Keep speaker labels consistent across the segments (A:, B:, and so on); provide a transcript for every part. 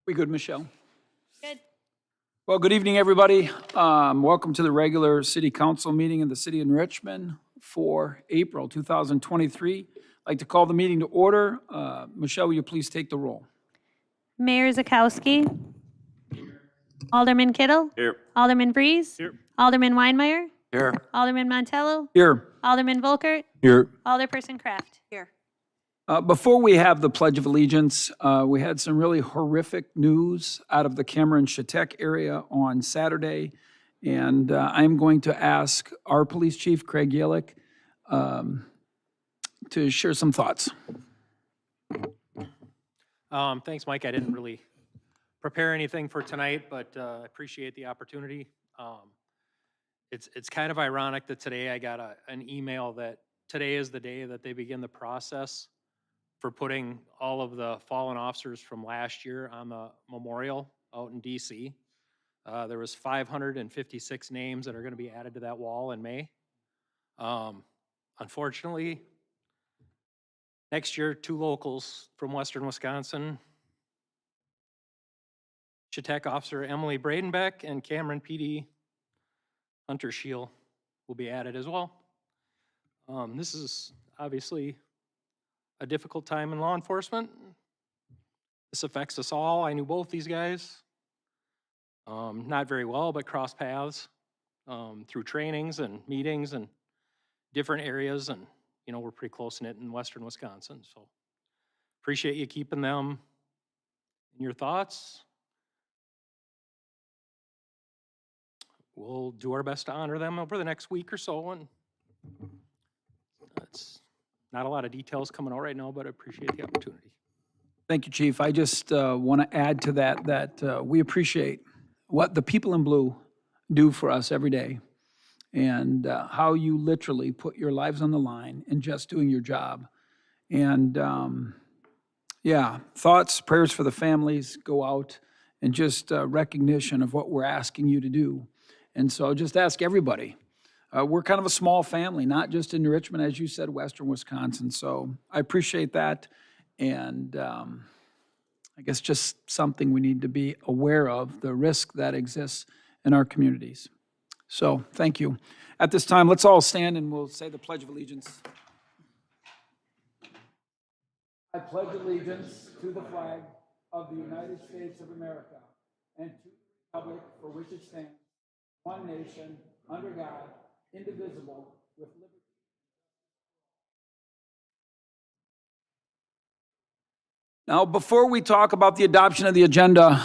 A: We good, Michelle?
B: Good.
A: Well, good evening, everybody. Welcome to the regular city council meeting in the city of Richmond for April 2023. I'd like to call the meeting to order. Michelle, will you please take the roll?
B: Mayor Zakowski. Alderman Kittle.
C: Here.
B: Alderman Breeze.
C: Here.
B: Alderman Weinmeier.
C: Here.
B: Alderman Montello.
A: Here.
B: Alderman Volkert.
C: Here.
B: Alderperson Kraft. Here.
A: Before we have the Pledge of Allegiance, we had some really horrific news out of the Cameron-Chautauqua area on Saturday. And I'm going to ask our police chief, Craig Yalick, to share some thoughts.
D: Thanks, Mike. I didn't really prepare anything for tonight, but I appreciate the opportunity. It's kind of ironic that today I got an email that today is the day that they begin the process for putting all of the fallen officers from last year on the memorial out in DC. There was 556 names that are going to be added to that wall in May. Unfortunately, next year, 2 locals from Western Wisconsin, Chautauqua officer Emily Bradenbeck and Cameron PD Hunter Shield will be added as well. This is obviously a difficult time in law enforcement. This affects us all. I knew both these guys, not very well, but crossed paths through trainings and meetings and different areas, and you know, we're pretty close-knit in Western Wisconsin, so appreciate you keeping them in your thoughts. We'll do our best to honor them over the next week or so, and it's not a lot of details coming out right now, but I appreciate the opportunity.
A: Thank you, Chief. I just want to add to that we appreciate what the people in blue do for us every day and how you literally put your lives on the line in just doing your job. And yeah, thoughts, prayers for the families go out, and just recognition of what we're asking you to do. And so just ask everybody. We're kind of a small family, not just in Richmond, as you said, Western Wisconsin. So I appreciate that. And I guess just something we need to be aware of, the risk that exists in our communities. So thank you. At this time, let's all stand and we'll say the Pledge of Allegiance. I pledge allegiance to the flag of the United States of America and to the republic for which it stands, one nation, under God, indivisible, with liberty. Now, before we talk about the adoption of the agenda,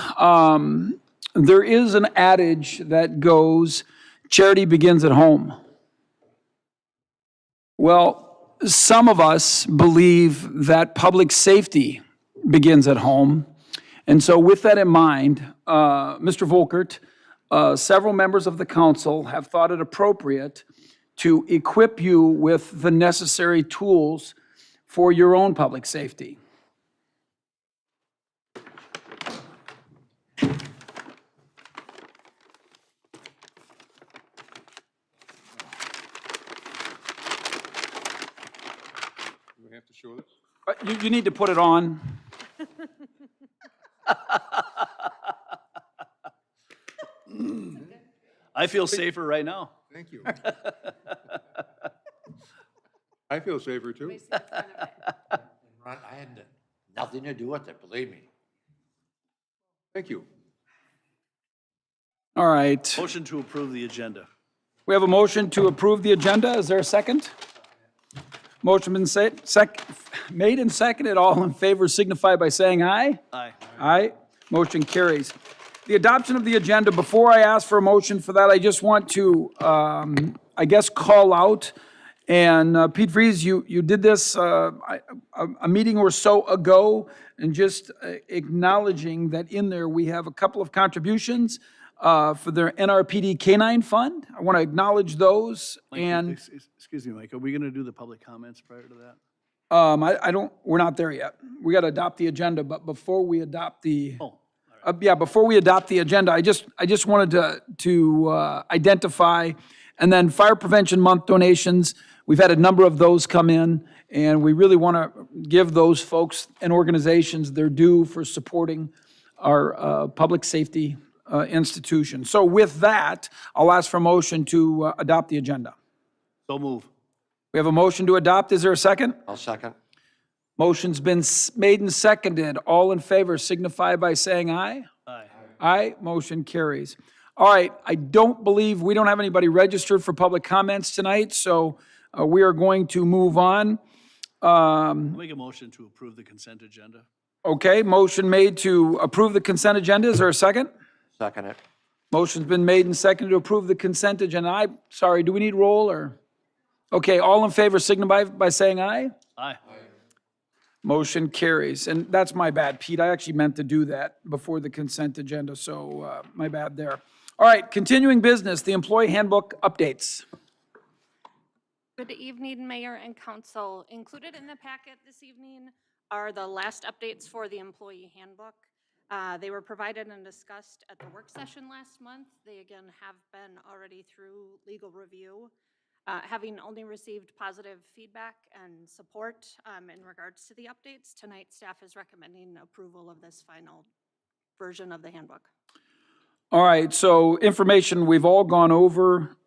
A: there is an adage that goes, charity begins at home. Well, some of us believe that public safety begins at home. And so with that in mind, Mr. Volkert, several members of the council have thought it appropriate to equip you with the necessary tools for your own public safety.
C: Do we have to show this?
A: You need to put it on.
E: I feel safer right now.
C: Thank you. I feel safer too.
F: Ron, I had nothing to do with it, believe me.
C: Thank you.
A: All right.
E: Motion to approve the agenda.
A: We have a motion to approve the agenda. Is there a second? Motion been made and seconded. All in favor signify by saying aye.
E: Aye.
A: Aye. Motion carries. The adoption of the agenda, before I ask for a motion for that, I just want to, I guess, call out. And Pete Vries, you did this a meeting or so ago, and just acknowledging that in there we have a couple of contributions for their NRPD Canine Fund. I want to acknowledge those.
E: Mike,
A: And
E: excuse me, Mike, are we going to do the public comments prior to that?
A: we're not there yet. We got to adopt the agenda, but before we adopt the,
E: Oh,
A: before we adopt the agenda, I just wanted to identify, and then Fire Prevention Month donations. We've had a number of those come in, and we really want to give those folks and organizations their due for supporting our public safety institution. So with that, I'll ask for a motion to adopt the agenda.
E: So move.
A: We have a motion to adopt. Is there a second?
F: I'll second.
A: Motion's been made and seconded. All in favor signify by saying aye.
E: Aye.
A: Aye, motion carries. All right, I don't believe, we don't have anybody registered for public comments tonight, so we are going to move on.
E: I'll make a motion to approve the consent agenda.
A: Okay, motion made to approve the consent agenda. Is there a second?
F: Second it.
A: Motion's been made and seconded to approve the consent agenda. Sorry, do we need roll or? Okay, all in favor signify by saying aye.
E: Aye.
A: Motion carries. And that's my bad, Pete. I actually meant to do that before the consent agenda, so my bad there. All right, continuing business, the employee handbook updates.
G: Good evening, Mayor and Council. Included in the packet this evening are the last updates for the employee handbook. They were provided and discussed at the work session last month. They again have been already through legal review. Having only received positive feedback and support in regards to the updates, tonight staff is recommending approval of this final version of the handbook.
A: All right, so information we've all gone over.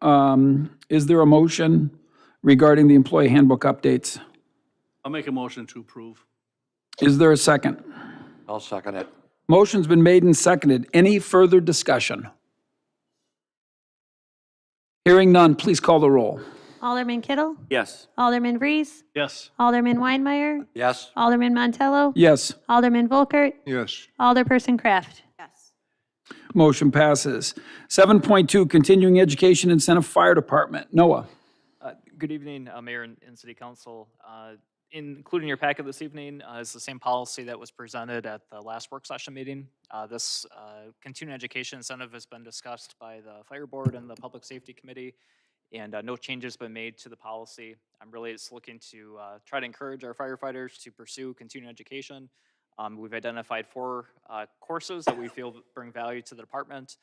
A: Is there a motion regarding the employee handbook updates?
E: I'll make a motion to approve.
A: Is there a second?
F: I'll second it.
A: Motion's been made and seconded. Any further discussion? Hearing none, please call the roll.
B: Alderman Kittle?
H: Yes.
B: Alderman Vries?
E: Yes.
B: Alderman Weinmeier?
F: Yes.
B: Alderman Montello?
A: Yes,
B: Alderman Volkert?
C: Yes.
B: Alderperson Kraft?
G: Yes.
A: motion passes. 7.2, continuing education incentive fire department. Noah.
I: Good evening, Mayor and City Council. Including your packet this evening is the same policy that was presented at the last work session meeting. This continuing education incentive has been discussed by the Fire Board and the Public Safety Committee, and no changes been made to the policy. I'm really just looking to try to encourage our firefighters to pursue continuing education. We've identified 4 courses that we feel bring value to the department.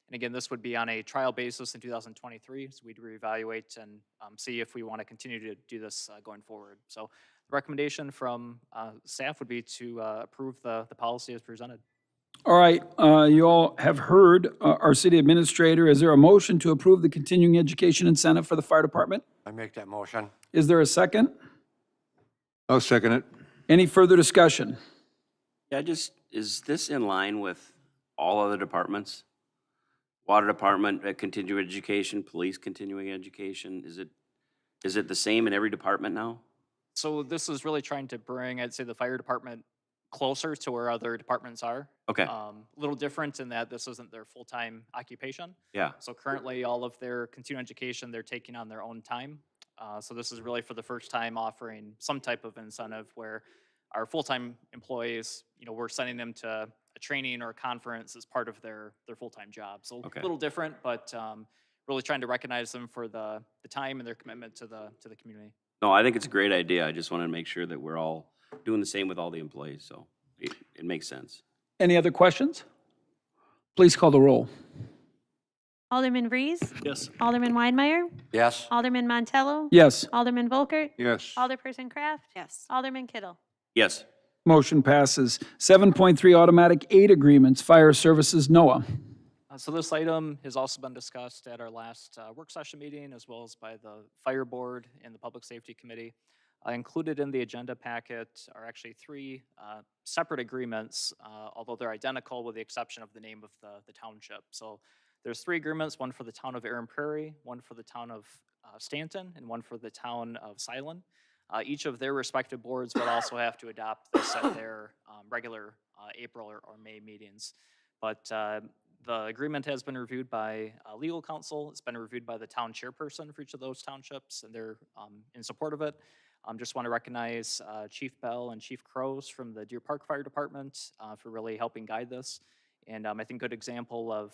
I: And again, this would be on a trial basis in 2023, so we'd reevaluate and see if we want to continue to do this going forward. So the recommendation from staff would be to approve the policy as presented.
A: All right, you all have heard our city administrator. Is there a motion to approve the continuing education incentive for the fire department?
F: I make that motion.
A: Is there a second?
C: I'll second it.
A: Any further discussion?
H: Yeah, is this in line with all other departments? Water department, continuing education, police continuing education, is it the same in every department now?
I: So this is really trying to bring, I'd say, the fire department closer to where other departments are.
H: Okay,
I: A little different in that this isn't their full-time occupation.
H: yeah,
I: So currently, all of their continuing education, they're taking on their own time. So this is really for the first time offering some type of incentive where our full-time employees, we're sending them to a training or a conference as part of their full-time job. So
H: Okay.
I: a little different, but really trying to recognize them for the time and their commitment to the community.
H: no, I think it's a great idea. I just wanted to make sure that we're all doing the same with all the employees, so it makes sense.
A: Any other questions? Please call the roll.
B: Alderman Vries?
E: Yes.
B: Alderman Weinmeier?
F: Yes.
B: Alderman Montello?
A: Yes,
B: Alderman Volkert?
C: Yes.
B: Alderperson Kraft?
G: Yes.
B: Alderman Kittle?
H: Yes,
A: motion passes. 7.3, automatic aid agreements, fire services. Noah.
I: So this item has also been discussed at our last work session meeting, as well as by the Fire Board and the Public Safety Committee. Included in the agenda packet are actually 3 separate agreements, although they're identical with the exception of the name of the township. So there's 3 agreements, one for the town of Erin Prairie, one for the town of Stanton, and one for the town of Silen. Each of their respective boards would also have to adopt this at their regular April or May meetings. But the agreement has been reviewed by legal counsel. It's been reviewed by the town chairperson for each of those townships, and they're in support of it. Just want to recognize Chief Bell and Chief Crows from the Deer Park Fire Department for really helping guide this. And I think good example of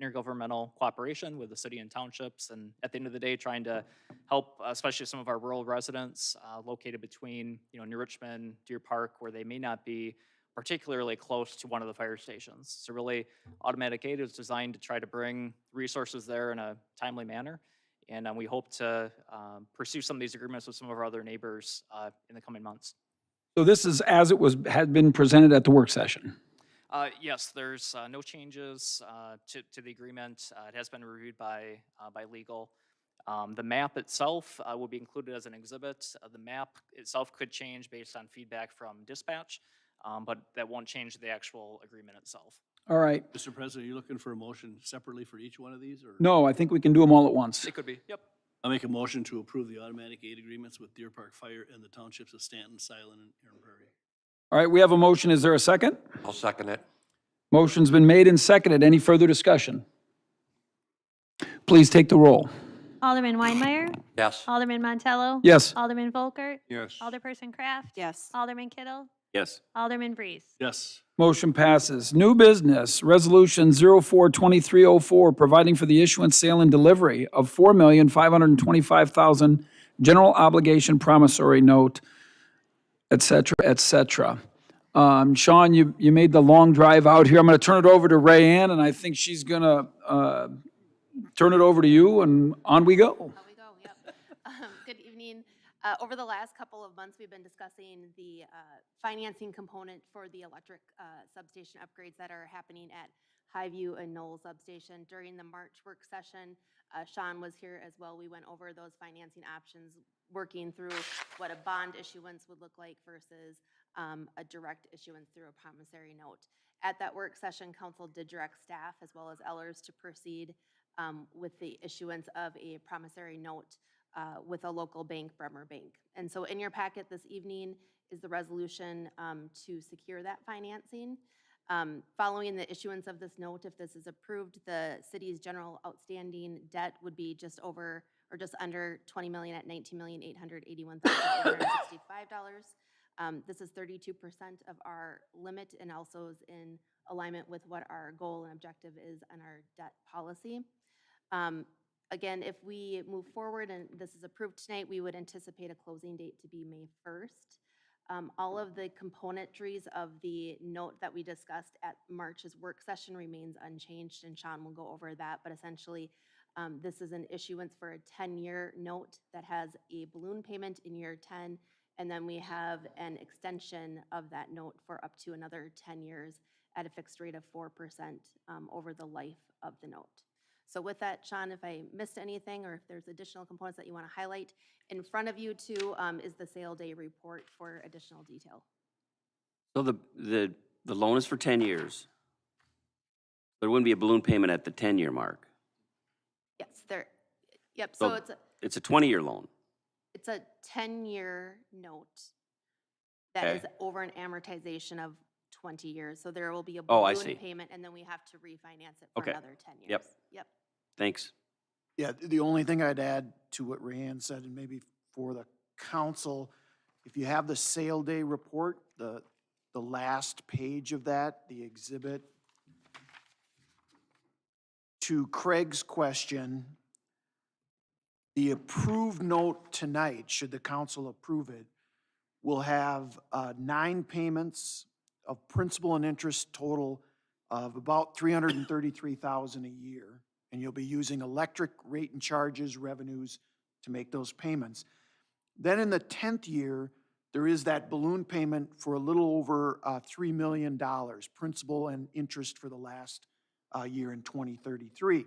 I: intergovernmental cooperation with the city and townships, and at the end of the day, trying to help, especially some of our rural residents located between, New Richmond, Deer Park, where they may not be particularly close to one of the fire stations. So really, automatic aid is designed to try to bring resources there in a timely manner, and we hope to pursue some of these agreements with some of our other neighbors in the coming months.
A: So this is as it had been presented at the work session.
I: Yes, there's no changes to the agreement. It has been reviewed by legal. The map itself will be included as an exhibit. The map itself could change based on feedback from dispatch, but that won't change the actual agreement itself.
A: All right.
E: Mr. President, are you looking for a motion separately for each one of these, or?
A: No, I think we can do them all at once.
I: It could be, yep.
E: I'll make a motion to approve the automatic aid agreements with Deer Park Fire and the townships of Stanton, Silen, and Aaron Prairie.
A: All right, we have a motion. Is there a second?
F: I'll second it.
A: Motion's been made and seconded. Any further discussion? Please take the roll.
B: Alderman Weinmeier,
F: Yes.
B: Alderman Montello.
A: Yes.
B: Alderman Volkert,
C: Yes.
B: Alderperson Kraft.
G: Yes.
B: Alderman Kittle,
H: Yes.
B: Alderman Breeze.
E: Yes.
A: Motion passes. New business, Resolution 04-2304, providing for the issuance, sale, and delivery of $4,525,000 general obligation promissory note, et cetera, et cetera. Sean, you made the long drive out here. I'm going to turn it over to Rayanne, and I think she's going to turn it over to you, and on we go.
J: How we go, yep. Good evening. Over the last couple of months, we've been discussing the financing component for the electric substation upgrades that are happening at Highview and Knoll substation. During the March work session, Sean was here as well. We went over those financing options, working through what a bond issuance would look like versus a direct issuance through a promissory note. At that work session, council did direct staff as well as Ellers to proceed with the issuance of a promissory note with a local bank, Bremer Bank. And so in your packet this evening is the resolution to secure that financing. Following the issuance of this note, if this is approved, the city's general outstanding debt would be just over or just under $20 million at $19,881,865. This is 32% of our limit and also is in alignment with what our goal and objective is in our debt policy. Again, if we move forward and this is approved tonight, we would anticipate a closing date to be May 1st. All of the componentries of the note that we discussed at March's work session remains unchanged, and Sean will go over that, but essentially this is an issuance for a 10-year note that has a balloon payment in year 10, and then we have an extension of that note for up to another 10 years at a fixed rate of 4% over the life of the note. So with that, Sean, if I missed anything or if there's additional components that you want to highlight, in front of you too is the sale day report for additional detail.
H: So the loan is for 10 years. There wouldn't be a balloon payment at the 10-year mark.
J: Yes, there. Yep.
H: So
J: So
H: it's a 20-year loan.
J: it's a 10-year note that
H: Okay.
J: is over an amortization of 20 years. So there will be a
H: Oh, I
J: balloon
H: see.
J: payment, and then we have to refinance it for
H: Okay.
J: another 10 years.
H: Yep.
J: Yep.
H: Thanks.
K: Yeah, the only thing I'd add to what Rayanne said, and maybe for the council, if you have the sale day report, the last page of that, the exhibit, to Craig's question, the approved note tonight, should the council approve it, will have 9 payments of principal and interest total of about $333,000 a year. And you'll be using electric rate and charges revenues to make those payments. Then in the 10th year, there is that balloon payment for a little over $3 million, principal and interest for the last year in 2033.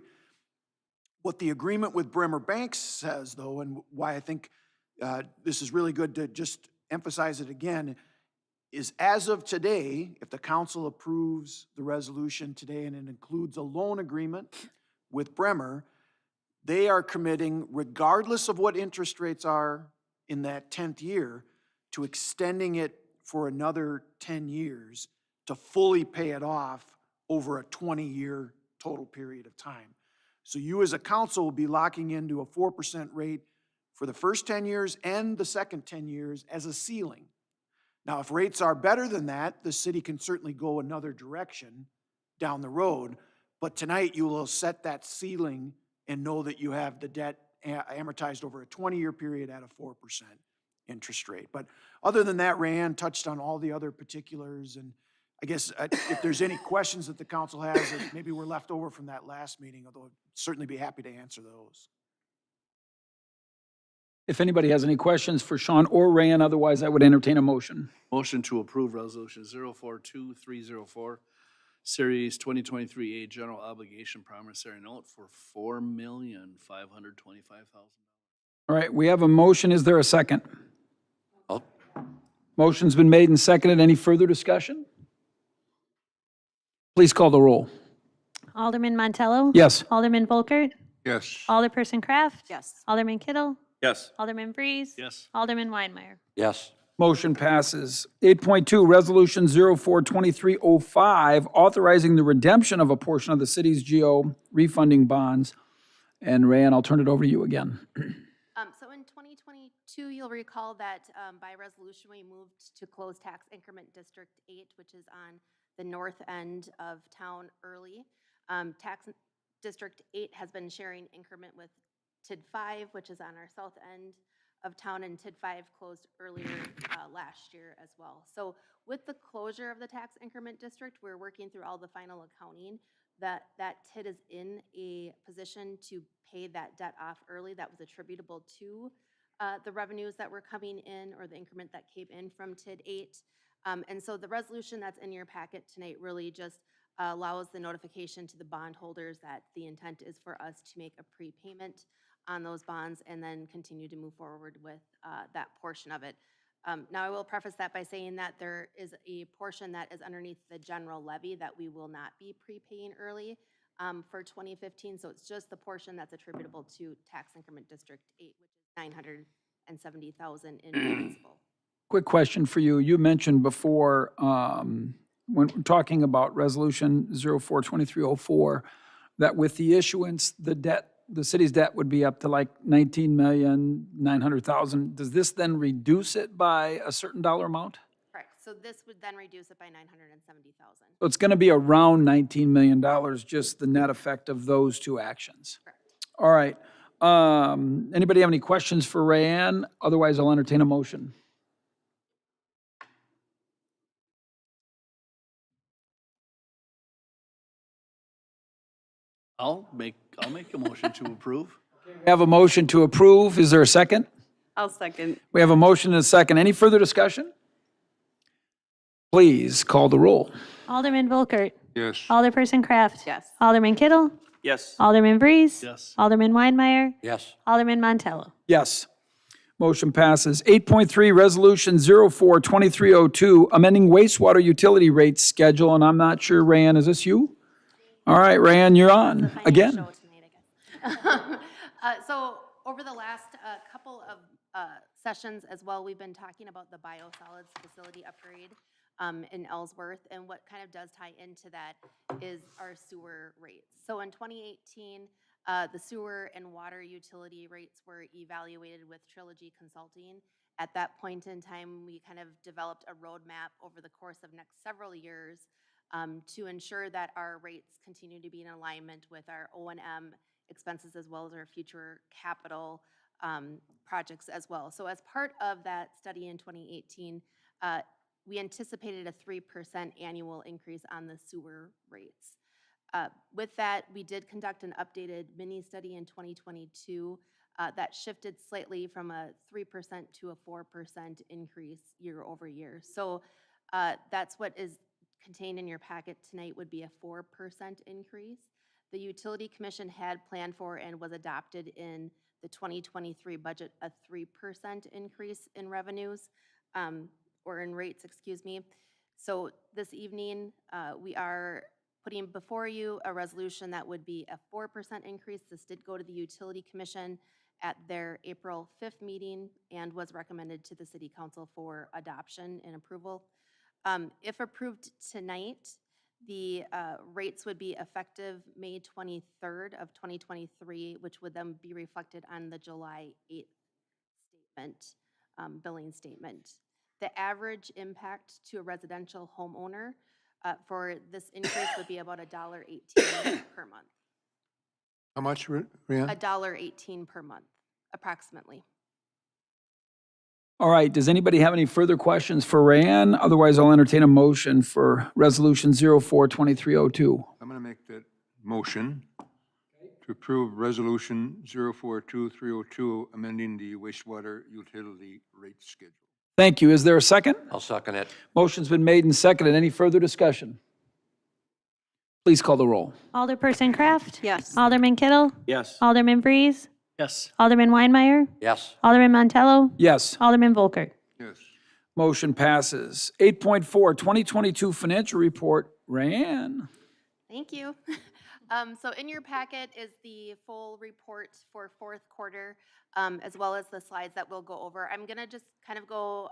K: What the agreement with Bremer Banks says, though, and why I think this is really good to just emphasize it again, is as of today, if the council approves the resolution today and it includes a loan agreement with Bremer, they are committing, regardless of what interest rates are in that 10th year, to extending it for another 10 years to fully pay it off over a 20-year total period of time. So you as a council will be locking into a 4% rate for the first 10 years and the second 10 years as a ceiling. Now, if rates are better than that, the city can certainly go another direction down the road. But tonight, you will set that ceiling and know that you have the debt amortized over a 20-year period at a 4% interest rate. But other than that, Rayanne touched on all the other particulars. And I guess if there's any questions that the council has that maybe were left over from that last meeting, although I'd certainly be happy to answer those.
A: If anybody has any questions for Sean or Rayanne, otherwise I would entertain a motion.
E: Motion to approve resolution 042304, Series 2023 A General Obligation Promissory Note for $4,525,000.
A: All right, we have a motion. Is there a second?
F: Oh,
A: Motion's been made and seconded. Any further discussion? Please call the roll.
B: Alderman Montello?
A: Yes.
B: Alderman Volkert?
C: Yes.
B: Alderperson Kraft?
J: Yes.
B: Alderman Kittle?
H: Yes.
B: Alderman Breeze?
E: Yes.
B: Alderman Weinmeier?
F: yes.
A: Motion passes. 8.2, Resolution 04-2305, authorizing the redemption of a portion of the city's GO refunding bonds. And Rayanne, I'll turn it over to you again.
J: So in 2022, you'll recall that by resolution, we moved to close Tax Increment District 8, which is on the north end of town early. Tax District 8 has been sharing increment with TID 5, which is on our south end of town, and TID 5 closed earlier last year as well. So with the closure of the Tax Increment District, we're working through all the final accounting. That TID is in a position to pay that debt off early that was attributable to the revenues that were coming in, or the increment that came in from TID 8. And so the resolution that's in your packet tonight really just allows the notification to the bondholders that the intent is for us to make a prepayment on those bonds and then continue to move forward with that portion of it. Now, I will preface that by saying that there is a portion that is underneath the general levy that we will not be prepaying early for 2015. So it's just the portion that's attributable to Tax Increment District 8, which is $970,000 in principal.
A: Quick question for you. You mentioned before, when we're talking about Resolution 04-2304, that with the issuance, the city's debt would be up to like $19,900,000. Does this then reduce it by a certain dollar amount?
J: Correct. So this would then reduce it by $970,000.
A: So it's going to be around $19 million, just the net effect of those two actions.
J: Correct.
A: All right. Anybody have any questions for Rayanne? Otherwise, I'll entertain a motion.
E: I'll make a motion to approve.
A: We have a motion to approve. Is there a second?
L: I'll second.
A: We have a motion and a second. Any further discussion? Please call the roll.
B: Alderman Volkert?
C: Yes.
B: Alderperson Kraft?
L: Yes.
B: Alderman Kittle?
H: Yes.
B: Alderman Breeze?
E: Yes.
B: Alderman Weinmeier?
F: Yes.
B: Alderman Montello?
A: Yes. Motion passes. 8.3, Resolution 04-2302, amending wastewater utility rates schedule. And I'm not sure, Rayanne, is this you? All right, Rayanne, you're on
J: The final
A: again.
J: show tonight, I guess. So over the last couple of sessions as well, we've been talking about the biosolids facility upgrade in Ellsworth, and what kind of does tie into that is our sewer rates. So in 2018, the sewer and water utility rates were evaluated with Trilogy Consulting. At that point in time, we kind of developed a roadmap over the course of next several years to ensure that our rates continue to be in alignment with our O&M expenses as well as our future capital projects as well. So as part of that study in 2018, we anticipated a 3% annual increase on the sewer rates. With that, we did conduct an updated mini study in 2022 that shifted slightly from a 3% to a 4% increase year over year. So that's what is contained in your packet tonight, would be a 4% increase. The Utility Commission had planned for and was adopted in the 2023 budget a 3% increase in revenues, or in rates, excuse me. So this evening, we are putting before you a resolution that would be a 4% increase. This did go to the Utility Commission at their April 5th meeting and was recommended to the City Council for adoption and approval. If approved tonight, the rates would be effective May 23rd of 2023, which would then be reflected on the July 8th statement, billing statement. The average impact to a residential homeowner for this increase would be about $1.18 per month.
C: How much, Rayanne?
J: $1.18 per month, approximately.
A: All right, does anybody have any further questions for Rayanne? Otherwise, I'll entertain a motion for Resolution 04-2302.
C: I'm going to make that motion to approve Resolution 04-2302, amending the wastewater utility rate schedule.
A: Thank you. Is there a second?
F: I'll second it.
A: Motion's been made and seconded. Any further discussion? Please call the roll.
B: Alderperson Kraft.
L: Yes.
B: Alderman Kittle.
H: Yes.
B: Alderman Breeze.
E: Yes.
B: Alderman Weinmeier.
F: Yes.
B: Alderman Montello.
A: Yes.
B: Alderman Volker.
C: Yes.
A: Motion passes. 8.4, 2022 financial report. Rayanne.
J: Thank you. So in your packet is the full report for fourth quarter, as well as the slides that we'll go over. I'm gonna just kind of go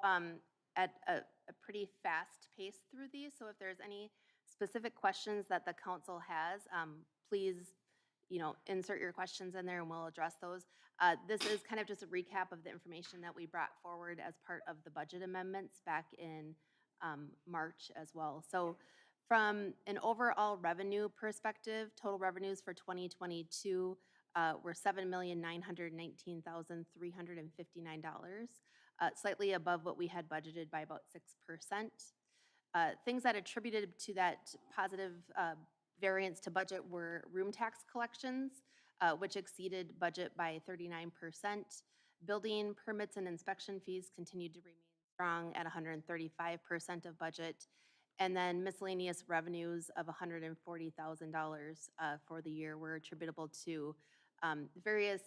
J: at a pretty fast pace through these. So if there's any specific questions that the council has, please, insert your questions in there and we'll address those. This is kind of just a recap of the information that we brought forward as part of the budget amendments back in March as well. So from an overall revenue perspective, total revenues for 2022 were $7,919,359, slightly above what we had budgeted by about 6%. Things that attributed to that positive variance to budget were room tax collections, which exceeded budget by 39%. Building permits and inspection fees continued to remain strong at 135% of budget. And then miscellaneous revenues of $140,000 for the year were attributable to various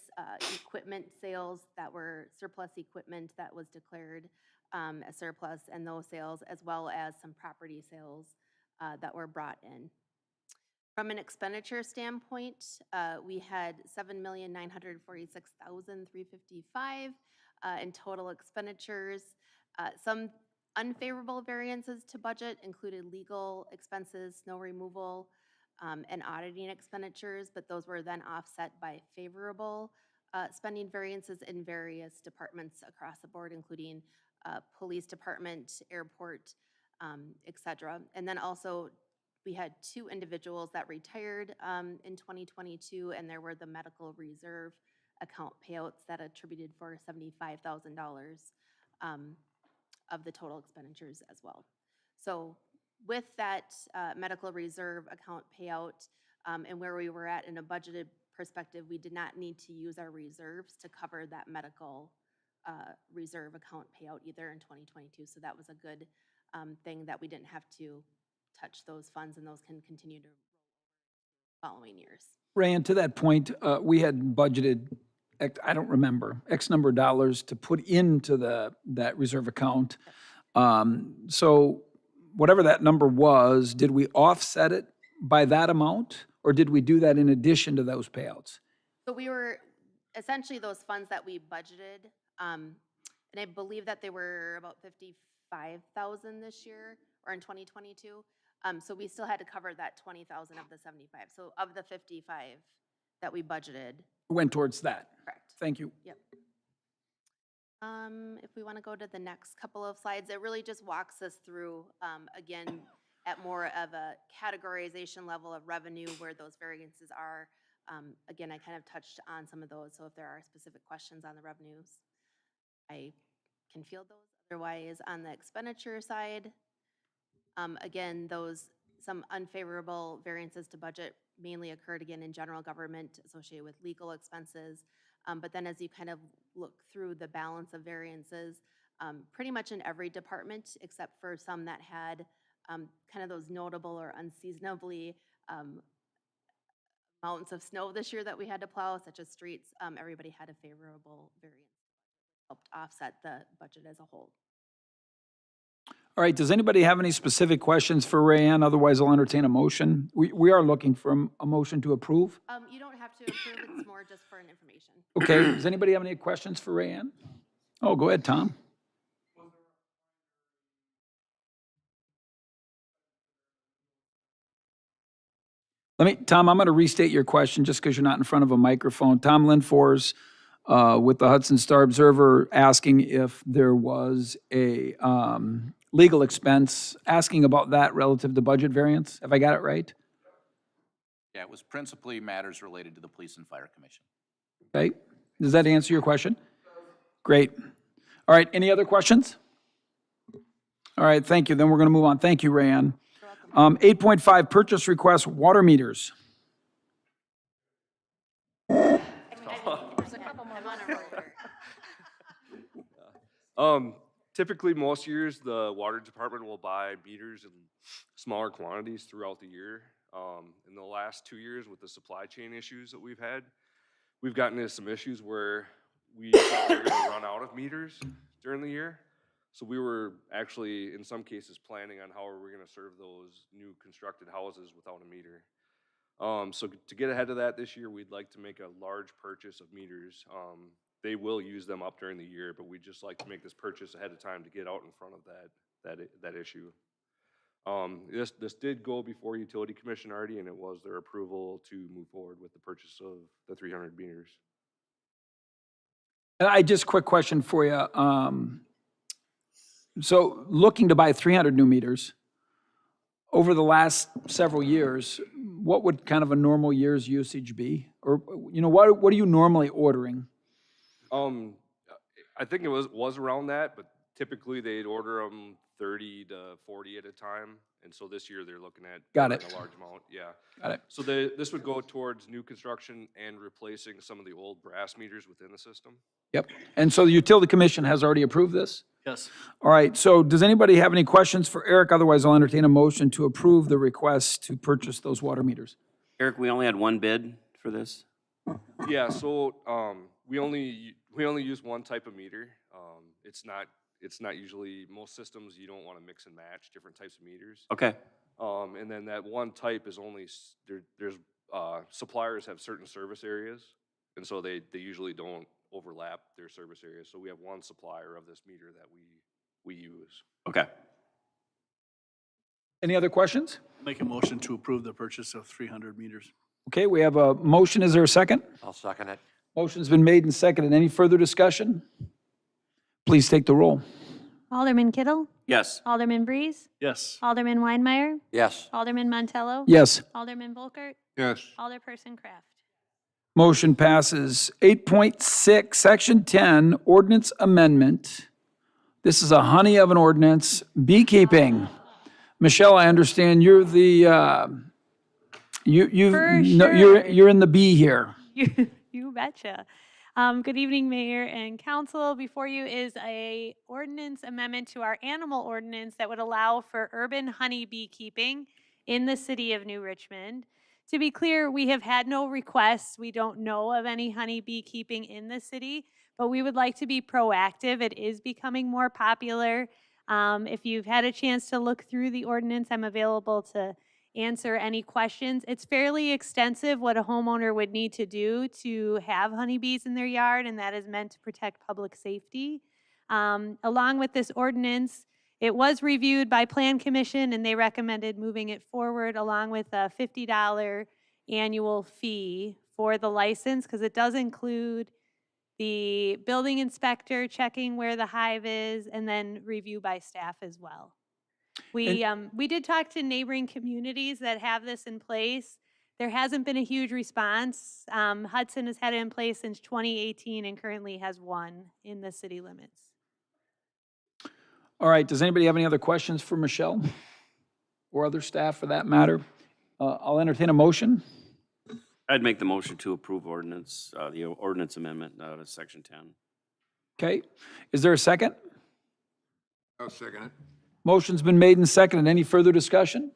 J: equipment sales that were surplus equipment that was declared as surplus, and those sales, as well as some property sales that were brought in. From an expenditure standpoint, we had $7,946,355 in total expenditures. Some unfavorable variances to budget included legal expenses, snow removal, and auditing expenditures, but those were then offset by favorable spending variances in various departments across the board, including police department, airport, et cetera. And then also, we had 2 individuals that retired in 2022, and there were the medical reserve account payouts that attributed for $75,000 of the total expenditures as well. So with that medical reserve account payout and where we were at in a budgeted perspective, we did not need to use our reserves to cover that medical reserve account payout either in 2022. So that was a good thing that we didn't have to touch those funds, and those can continue to roll following years.
A: Rayanne, to that point, we had budgeted, I don't remember, X number of dollars to put into that reserve account. So whatever that number was, did we offset it by that amount? Or did we do that in addition to those payouts?
J: So we were, essentially those funds that we budgeted, and I believe that they were about $55,000 this year, or in 2022. So we still had to cover that $20,000 of the 75. So of the 55 that we budgeted.
A: Went towards that.
J: Correct.
A: Thank you.
J: Yep. If we want to go to the next couple of slides, it really just walks us through, again, at more of a categorization level of revenue where those variances are. Again, I kind of touched on some of those, so if there are specific questions on the revenues, I can field those. Otherwise, on the expenditure side, again, some unfavorable variances to budget mainly occurred again in general government associated with legal expenses. But then as you kind of look through the balance of variances, pretty much in every department except for some that had kind of those notable or unseasonably amounts of snow this year that we had to plow, such as streets, everybody had a favorable variance, helped offset the budget as a whole.
A: All right, does anybody have any specific questions for Rayanne? Otherwise, I'll entertain a motion. We are looking for a motion to approve.
J: You don't have to approve, it's more just for an information.
A: Okay, does anybody have any questions for Rayanne? Oh, go ahead, Tom. Tom, I'm going to restate your question just because you're not in front of a microphone. Tom Linfors with the Hudson Star Observer asking if there was a legal expense, asking about that relative to budget variance. Have I got it right?
M: Yeah, it was principally matters related to the Police and Fire Commission.
A: Okay, does that answer your question? Great. All right, any other questions? All right, thank you. Then we're going to move on. Thank you, Rayanne. 8.5, purchase request, water meters.
J: There's a couple more.
N: Typically, most years, the water department will buy meters in smaller quantities throughout the year.
L: In the last 2 years with the supply chain issues that we've had, we've gotten into some issues where we thought we were gonna run out of meters during the year. So we were actually, in some cases, planning on how we were gonna serve those new constructed houses without a meter. So to get ahead of that this year, we'd like to make a large purchase of meters. They will use them up during the year, but we'd just like to make this purchase ahead of time to get out in front of that issue. This did go before Utility Commission already, and it was their approval to move forward with the purchase of the 300 meters.
A: And just quick question for you. So looking to buy 300 new meters, over the last several years, what would kind of a normal year's usage be? Or, what are you normally ordering?
L: I think it was around that, but typically they'd order them 30 to 40 at a time. And so this year they're looking at
A: Got it.
L: a large amount, yeah.
A: Got it.
L: So this would go towards new construction and replacing some of the old brass meters within the system.
A: Yep. And so the Utility Commission has already approved this?
E: Yes.
A: All right, so does anybody have any questions for Eric? Otherwise, I'll entertain a motion to approve the request to purchase those water meters.
H: Eric, we only had one bid for this?
L: Yeah, so we only use one type of meter. It's not usually, most systems, you don't want to mix and match different types of meters.
H: Okay,
L: And then that one type is only, there's suppliers have certain service areas, and so they usually don't overlap their service areas. So we have one supplier of this meter that we use.
H: okay.
A: Any other questions?
E: Make a motion to approve the purchase of 300 meters.
A: Okay, we have a motion. Is there a second?
F: I'll second it.
A: Motion's been made and seconded. Any further discussion? Please take the roll.
B: Alderman Kittle?
H: Yes.
B: Alderman Breeze?
E: Yes.
B: Alderman Weinmeier?
F: Yes.
B: Alderman Montello?
A: Yes.
B: Alderman Volkert?
C: Yes.
B: Alderperson Kraft?
A: Motion passes. 8.6, Section 10, Ordinance Amendment. This is a honey of an ordinance, beekeeping. Michelle, I understand you're the,
B: For
A: you're in the bee here.
B: You betcha. Good evening, Mayor and Council. Before you is a ordinance amendment to our animal ordinance that would allow for urban honey beekeeping in the city of New Richmond. To be clear, we have had no requests. We don't know of any honey beekeeping in the city, but we would like to be proactive. It is becoming more popular. If you've had a chance to look through the ordinance, I'm available to answer any questions. It's fairly extensive what a homeowner would need to do to have honeybees in their yard, and that is meant to protect public safety. Along with this ordinance, it was reviewed by Plan Commission, and they recommended moving it forward along with a $50 annual fee for the license, because it does include the building inspector checking where the hive is, and then review by staff as well. We did talk to neighboring communities that have this in place. There hasn't been a huge response. Hudson has had it in place since 2018 and currently has one in the city limits.
A: All right, does anybody have any other questions for Michelle? Or other staff for that matter? I'll entertain a motion.
H: I'd make the motion to approve ordinance, the ordinance amendment to Section 10.
A: Okay, is there a second?
C: I'll second it.
A: Motion's been made and seconded. Any further discussion?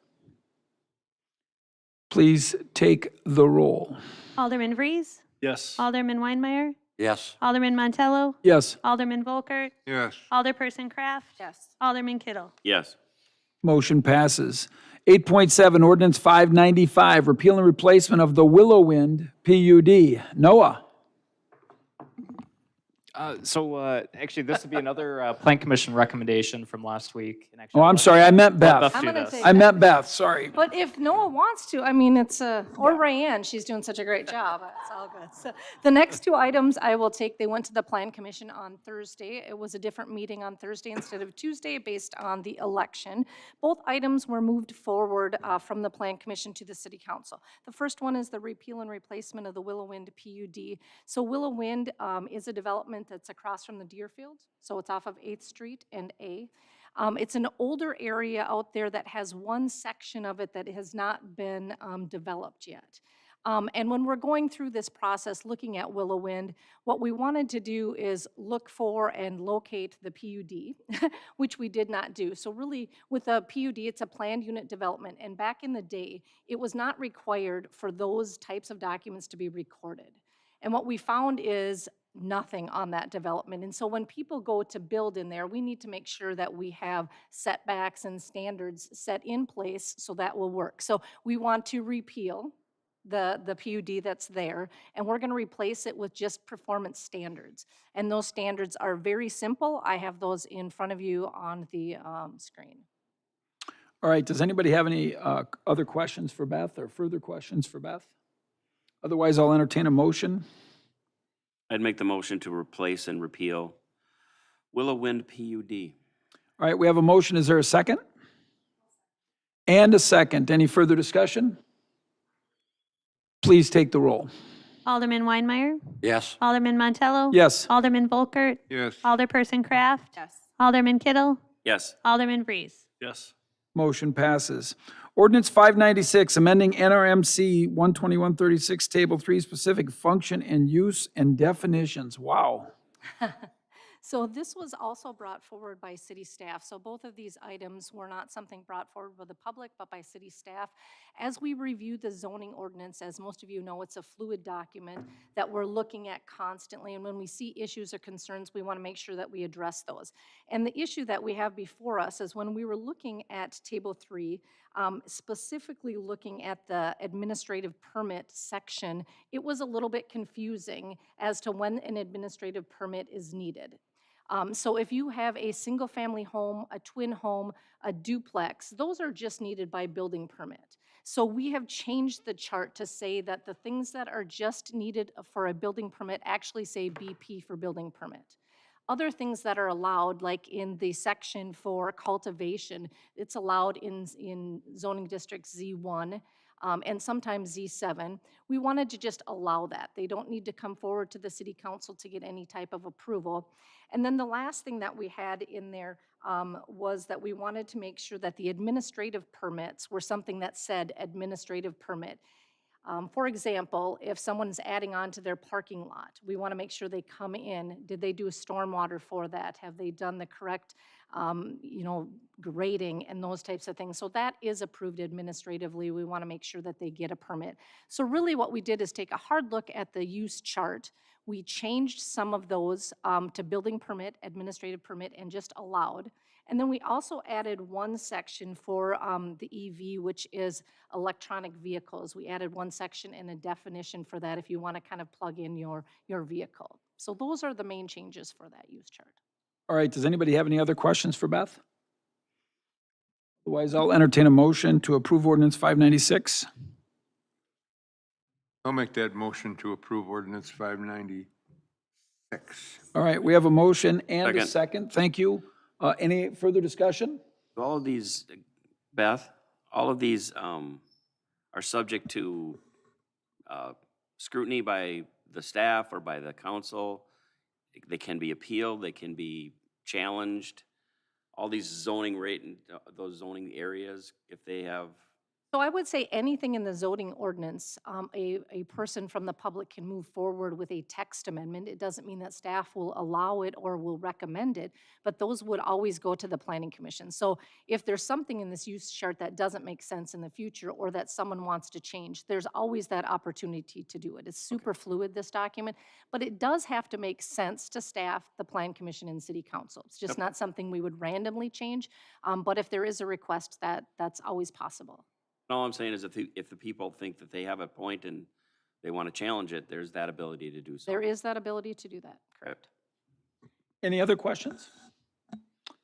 A: Please take the roll.
B: Alderman Vreese?
E: Yes.
B: Alderman Weinmeier?
F: Yes.
B: Alderman Montello?
A: Yes.
B: Alderman Volkert?
C: Yes.
B: Alderperson Kraft?
J: Yes.
B: Alderman Kittle?
H: Yes.
A: Motion passes. 8.7, Ordinance 595, repeal and replacement of the Willowind PUD. Noah?
I: Actually, this would be another Plan Commission recommendation from last week. And actually,
A: Oh, I'm sorry, I meant
I: let
A: Beth.
I: Beth do
N: I'm gonna
I: this.
N: take-
A: I meant Beth, sorry.
N: But if Noah wants to, I mean, it's, or Rayanne, she's doing such a great job. It's all good. So the next two items I will take, they went to the Plan Commission on Thursday. It was a different meeting on Thursday instead of Tuesday based on the election. Both items were moved forward from the Plan Commission to the City Council. The first one is the repeal and replacement of the Willowind PUD. So Willowind is a development that's across from the Deerfield. So it's off of 8th Street and A. It's an older area out there that has one section of it that has not been developed yet. And when we're going through this process, looking at Willowind, what we wanted to do is look for and locate the PUD, which we did not do. So really, with a PUD, it's a planned unit development. And back in the day, it was not required for those types of documents to be recorded. And what we found is nothing on that development. And so when people go to build in there, we need to make sure that we have setbacks and standards set in place so that will work. So we want to repeal the PUD that's there, and we're gonna replace it with just performance standards. And those standards are very simple. I have those in front of you on the screen.
A: All right, does anybody have any other questions for Beth or further questions for Beth? Otherwise, I'll entertain a motion.
H: I'd make the motion to replace and repeal Willowind PUD.
A: All right, we have a motion. Is there a second? And a second. Any further discussion? Please take the roll.
B: Alderman Weinmeier?
F: Yes.
B: Alderman Montello?
A: Yes.
B: Alderman Volkert?
C: Yes.
B: Alderperson Kraft?
J: Yes.
B: Alderman Kittle?
H: Yes.
B: Alderman Vries?
E: Yes.
A: Motion passes. Ordinance 596, amending NRMC 12136, Table 3, specific function and use and definitions. Wow.
N: So this was also brought forward by city staff. So both of these items were not something brought forward by the public, but by city staff. As we review the zoning ordinance, as most of you know, it's a fluid document that we're looking at constantly. And when we see issues or concerns, we want to make sure that we address those. And the issue that we have before us is when we were looking at Table 3, specifically looking at the administrative permit section, it was a little bit confusing as to when an administrative permit is needed. So if you have a single-family home, a twin home, a duplex, those are just needed by building permit. So we have changed the chart to say that the things that are just needed for a building permit actually say BP for building permit. Other things that are allowed, like in the section for cultivation, it's allowed in zoning districts Z1 and sometimes Z7. We wanted to just allow that. They don't need to come forward to the city council to get any type of approval. And then the last thing that we had in there was that we wanted to make sure that the administrative permits were something that said administrative permit. For example, if someone's adding on to their parking lot, we want to make sure they come in. Did they do a stormwater for that? Have they done the correct, grading and those types of things? So that is approved administratively. We want to make sure that they get a permit. So really what we did is take a hard look at the use chart. We changed some of those to building permit, administrative permit, and just allowed. And then we also added one section for the EV, which is electronic vehicles. We added one section and a definition for that if you want to kind of plug in your vehicle. So those are the main changes for that use chart.
A: All right, does anybody have any other questions for Beth? Otherwise, I'll entertain a motion to approve ordinance 596.
C: I'll make that motion to approve ordinance 596.
A: All right, we have a motion and a
H: Second.
A: second. Thank you. Any further discussion?
H: All of these, Beth, all of these are subject to scrutiny by the staff or by the council. They can be appealed, they can be challenged. All these zoning those zoning areas, if they have.
N: So I would say anything in the zoning ordinance, a person from the public can move forward with a text amendment. It doesn't mean that staff will allow it or will recommend it, but those would always go to the planning commission. So if there's something in this use chart that doesn't make sense in the future or that someone wants to change, there's always that opportunity to do it. It's super fluid, this document, but it does have to make sense to staff, the plan commission, and city council. It's just not something we would randomly change, but if there is a request, that's always possible.
H: All I'm saying is if the people think that they have a point and they want to challenge it, there's that ability to do so.
N: There is that ability to do that, correct.
A: Any other questions?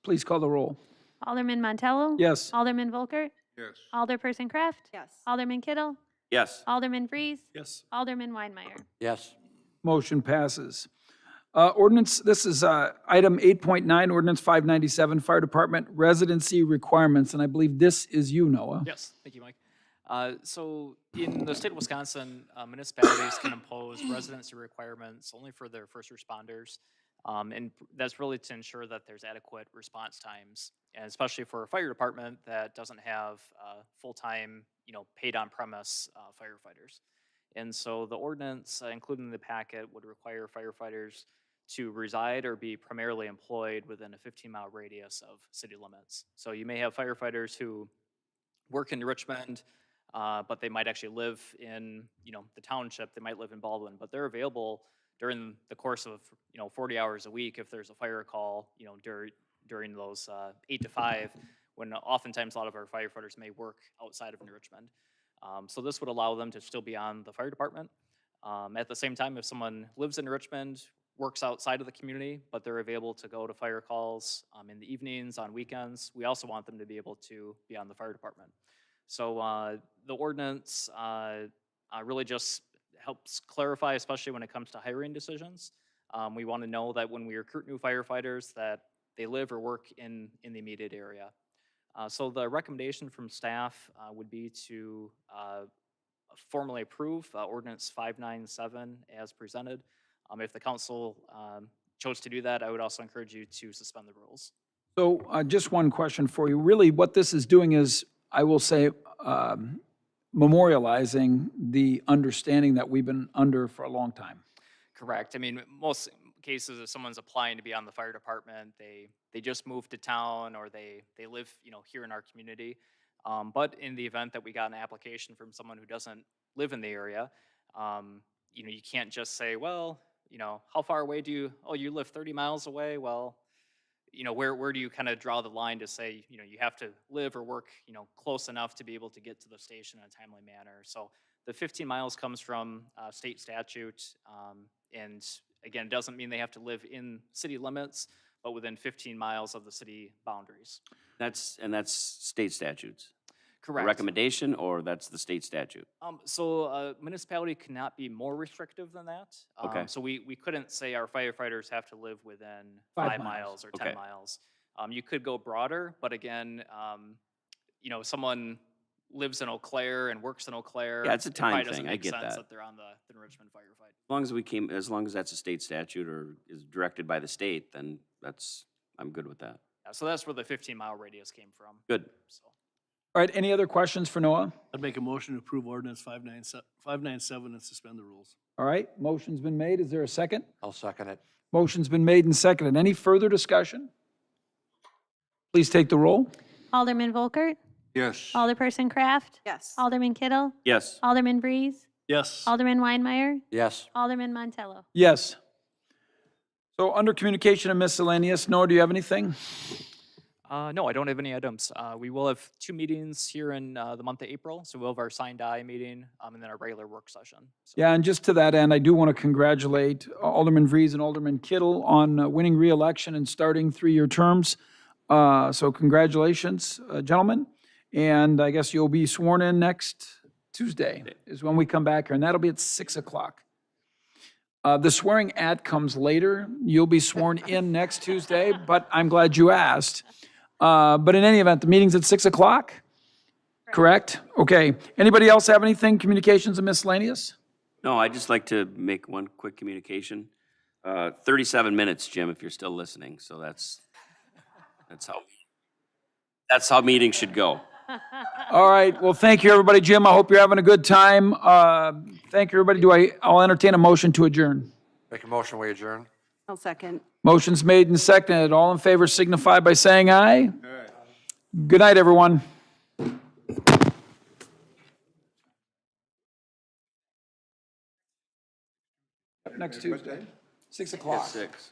A: Please call the roll.
B: Alderman Montello?
A: Yes.
B: Alderman Volkert?
C: Yes.
B: Alderperson Kraft?
J: Yes.
B: Alderman Kittle?
H: Yes.
B: Alderman Vries?
E: Yes.
B: Alderman Weinmeier?
F: Yes.
A: Motion passes. Ordinance, this is item 8.9, ordinance 597, Fire Department residency requirements, and I believe this is you, Noah.
I: Yes, thank you, Mike. So in the state of Wisconsin, municipalities can impose residency requirements only for their first responders. And that's really to ensure that there's adequate response times, and especially for a fire department that doesn't have full-time, paid on-premise firefighters. And so the ordinance, including in the packet, would require firefighters to reside or be primarily employed within a 15-mile radius of city limits. So you may have firefighters who work in Richmond, but they might actually live in, the township. They might live in Baldwin, but they're available during the course of, 40 hours a week if there's a fire call, during those 8 to 5, when oftentimes a lot of our firefighters may work outside of New Richmond. So this would allow them to still be on the fire department. At the same time, if someone lives in Richmond, works outside of the community, but they're available to go to fire calls in the evenings, on weekends, we also want them to be able to be on the fire department. So the ordinance really just helps clarify, especially when it comes to hiring decisions. We want to know that when we recruit new firefighters that they live or work in the immediate area. So the recommendation from staff would be to formally approve Ordinance 597 as presented. If the council chose to do that, I would also encourage you to suspend the rules.
A: So just one question for you. Really, what this is doing is, I will say, memorializing the understanding that we've been under for a long time.
I: Correct. I mean, most cases, if someone's applying to be on the fire department, they just moved to town or they live, here in our community. But in the event that we got an application from someone who doesn't live in the area, you can't just say, well, how far away do you, oh, you live 30 miles away? Well, where do you kind of draw the line to say, you have to live or work, close enough to be able to get to the station in a timely manner. So the 15 miles comes from state statute. And again, it doesn't mean they have to live in city limits, but within 15 miles of the city boundaries.
H: That's state statutes?
I: Correct.
H: A recommendation, or that's the state statute?
I: So a municipality cannot be more restrictive than that.
H: Okay.
I: So we couldn't say our firefighters have to live within
A: 5
I: 5 miles or 10
H: Okay.
I: miles. You could go broader, but again, someone lives in Eau Claire and works in Eau Claire.
H: Yeah, it's a
I: it probably
H: time
I: doesn't
H: thing. I
I: make
H: get
I: sense
H: that.
I: they're on the Richmond firefight.
H: As long as that's a state statute or is directed by the state, then I'm good with that.
I: Yeah, so that's where the 15-mile radius came from.
H: Good.
I: So.
A: All right, any other questions for Noah?
E: I'd make a motion to approve ordinance 597 and suspend the rules.
A: All right, motion's been made. Is there a second?
F: I'll second it.
A: Motion's been made and seconded. Any further discussion? Please take the roll.
B: Alderman Volkert,
C: Yes.
B: Alderperson Kraft,
G: Yes.
B: Alderman Kittle,
H: Yes.
B: Alderman Breeze,
E: Yes.
B: Alderman Weinmeier,
F: Yes.
B: Alderman Montello.
A: Yes. So under communication and miscellaneous, Noah, do you have anything?
I: No, I don't have any items. We will have 2 meetings here in the month of April. So we'll have our signed die meeting and then our regular work session. So.
A: Yeah, and just to that end, I do want to congratulate Alderman Vries and Alderman Kittle on winning re-election and starting 3-year terms. So congratulations, gentlemen. And I guess you'll be sworn in next Tuesday is when we come back here, and that'll be at 6 o'clock. The swearing at comes later. You'll be sworn in next Tuesday, but I'm glad you asked. But in any event, the meeting's at 6 o'clock? Correct? Okay. Anybody else have anything, communications and miscellaneous?
H: No, I'd just like to make one quick communication. 37 minutes, Jim, if you're still listening. So that's how meetings should go.
A: All right. Well, thank you, everybody. Jim, I hope you're having a good time. Thank you, everybody. I'll entertain a motion to adjourn.
F: Make a motion, we adjourn.
G: I'll second.
A: Motion's made and seconded. All in favor signify by saying aye. Good night, everyone. Next Tuesday, 6 o'clock.
H: 6.